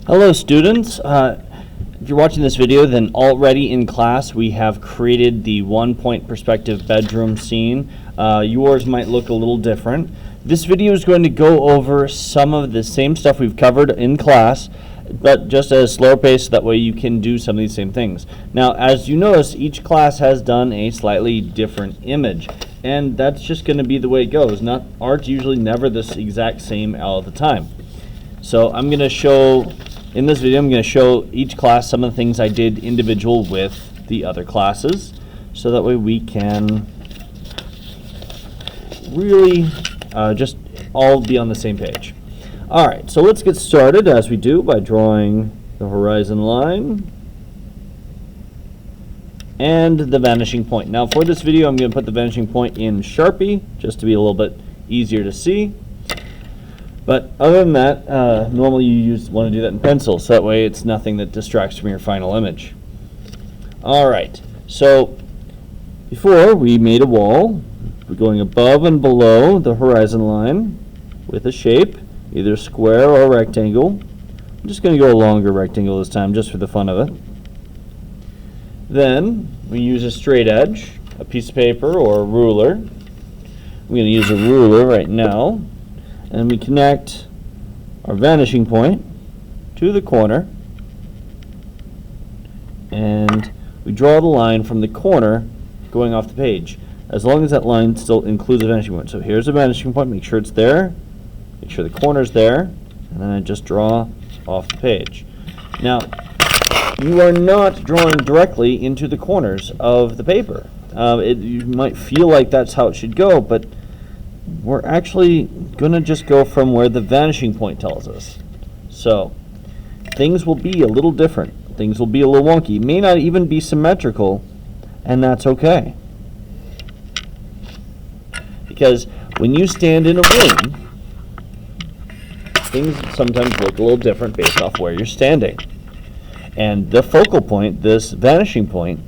Hello students. If you're watching this video, then already in class we have created the 1-point perspective bedroom scene. Yours might look a little different. This video is going to go over some of the same stuff we've covered in class, but just at a slower pace, so that way you can do some of these same things. Now, as you notice, each class has done a slightly different image, and that's just going to be the way it goes. Art's usually never this exact same all the time. So I'm going to show, in this video, I'm going to show each class some of the things I did individual with the other classes, so that way we can really just all be on the same page. Alright, so let's get started as we do by drawing the horizon line and the vanishing point. Now for this video I'm going to put the vanishing point in Sharpie just to be a little bit easier to see. But other than that, normally you want to do that in pencil, so that way it's nothing that distracts from your final image. Alright, so before we made a wall, we're going above and below the horizon line with a shape, either square or rectangle. I'm just going to go a longer rectangle this time just for the fun of it. Then we use a straight edge, a piece of paper or a ruler. I'm going to use a ruler right now. And we connect our vanishing point to the corner, and we draw the line from the corner going off the page, as long as that line still includes a vanishing point. So here's a vanishing point, make sure it's there, make sure the corner's there, and then I just draw off the page. Now, you are not drawing directly into the corners of the paper. You might feel like that's how it should go, but we're actually going to just go from where the vanishing point tells us. So things will be a little different. Things will be a little wonky. May not even be symmetrical, and that's okay. Because when you stand in a room, things sometimes look a little different based off where you're standing. And the focal point, this vanishing point,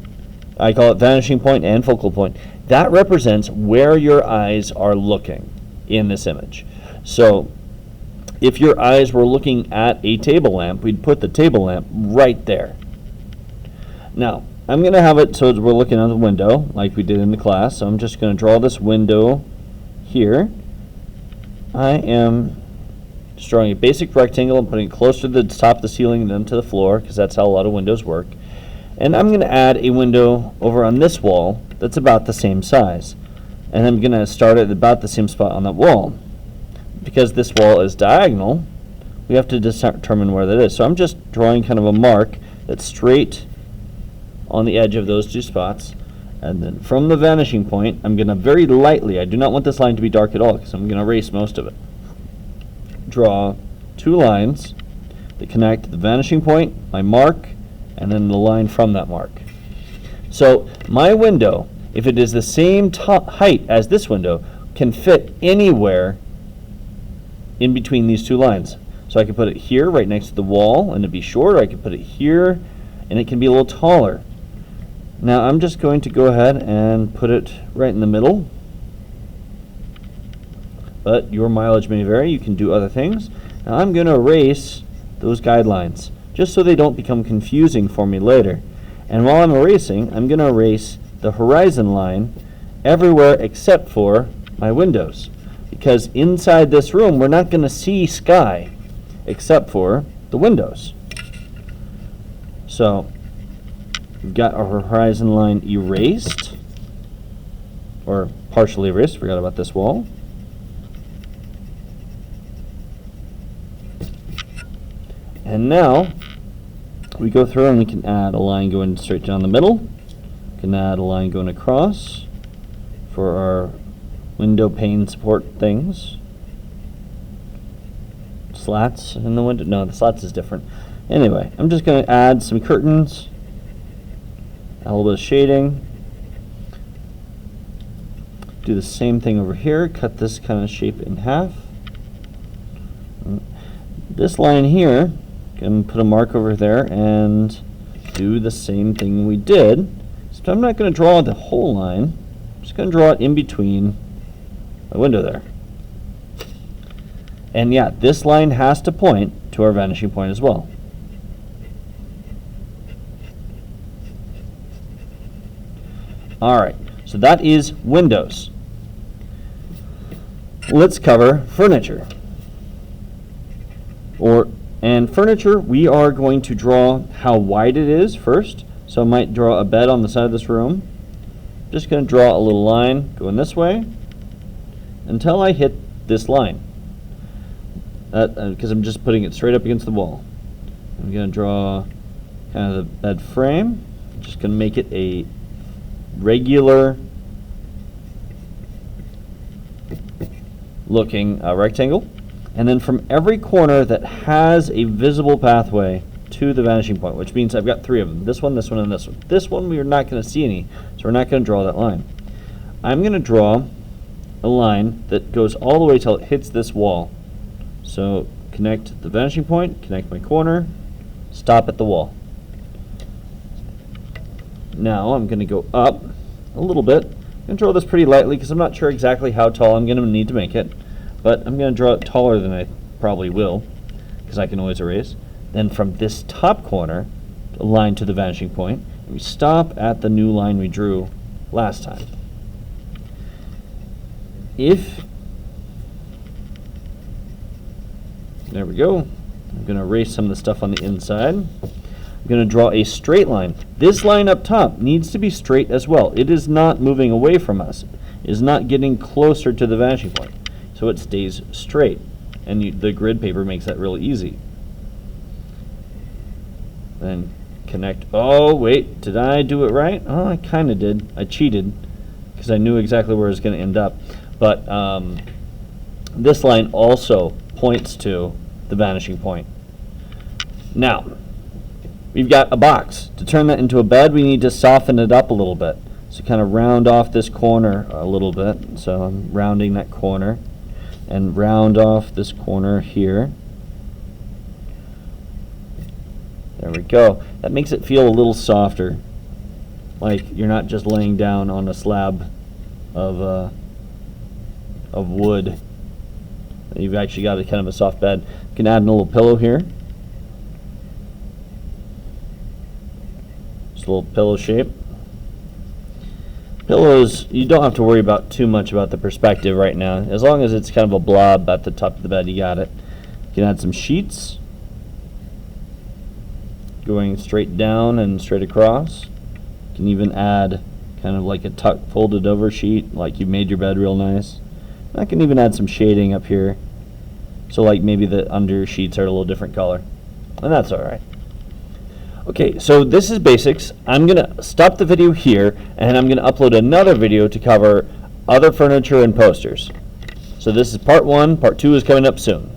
I call it vanishing point and focal point, that represents where your eyes are looking in this image. So if your eyes were looking at a table lamp, we'd put the table lamp right there. Now, I'm going to have it so we're looking out the window like we did in the class. So I'm just going to draw this window here. I am just drawing a basic rectangle and putting it closer to the top of the ceiling than to the floor, because that's how a lot of windows work. And I'm going to add a window over on this wall that's about the same size. And I'm going to start at about the same spot on that wall. Because this wall is diagonal, we have to determine where that is. So I'm just drawing kind of a mark that's straight on the edge of those two spots. And then from the vanishing point, I'm going to very lightly, I do not want this line to be dark at all because I'm going to erase most of it, draw two lines that connect the vanishing point, my mark, and then the line from that mark. So my window, if it is the same height as this window, can fit anywhere in between these two lines. So I can put it here right next to the wall and it'd be short, or I can put it here and it can be a little taller. Now I'm just going to go ahead and put it right in the middle. But your mileage may vary, you can do other things. Now I'm going to erase those guidelines just so they don't become confusing for me later. And while I'm erasing, I'm going to erase the horizon line everywhere except for my windows. Because inside this room, we're not going to see sky except for the windows. So we've got our horizon line erased, or partially erased, forgot about this wall. And now we go through and we can add a line going straight down the middle. We can add a line going across for our window pane support things. Slats in the window. No, the slats is different. Anyway, I'm just going to add some curtains, add a little bit of shading. Do the same thing over here. Cut this kind of shape in half. This line here, can put a mark over there and do the same thing we did. So I'm not going to draw the whole line. I'm just going to draw it in between my window there. And yeah, this line has to point to our vanishing point as well. All right, so that is windows. Let's cover furniture. And furniture, we are going to draw how wide it is first. So I might draw a bed on the side of this room. Just going to draw a little line going this way until I hit this line. Because I'm just putting it straight up against the wall. I'm going to draw kind of the bed frame. I'm just going to make it a regular looking rectangle. And then from every corner that has a visible pathway to the vanishing point, which means I've got 3 of them. This one, this one, and this one. This one we are not going to see any, so we're not going to draw that line. I'm going to draw a line that goes all the way till it hits this wall. So connect the vanishing point, connect my corner, stop at the wall. Now I'm going to go up a little bit. I'm going to draw this pretty lightly because I'm not sure exactly how tall I'm going to need to make it. But I'm going to draw it taller than I probably will, because I can always erase. Then from this top corner, a line to the vanishing point, and we stop at the new line we drew last time. There we go. I'm going to erase some of the stuff on the inside. I'm going to draw a straight line. This line up top needs to be straight as well. It is not moving away from us. It is not getting closer to the vanishing point. So it stays straight, and the grid paper makes that really easy. Then connect. Oh, wait, did I do it right? Oh, I kind of did. I cheated because I knew exactly where it was going to end up. But this line also points to the vanishing point. Now, we've got a box. To turn that into a bed, we need to soften it up a little bit. So kind of round off this corner a little bit. So I'm rounding that corner. And round off this corner here. There we go. That makes it feel a little softer, like you're not just laying down on a slab of wood. You've actually got a kind of a soft bed. You can add in a little pillow here. Just a little pillow shape. Pillows, you don't have to worry about too much about the perspective right now. As long as it's kind of a blob at the top of the bed, you got it. You can add some sheets going straight down and straight across. You can even add kind of like a tuck folded over sheet, like you made your bed real nice. I can even add some shading up here. So like maybe the under sheets are a little different color. And that's alright. Okay, so this is basics. I'm going to stop the video here, and I'm going to upload another video to cover other furniture and posters. So this is part 1. Part 2 is coming up soon.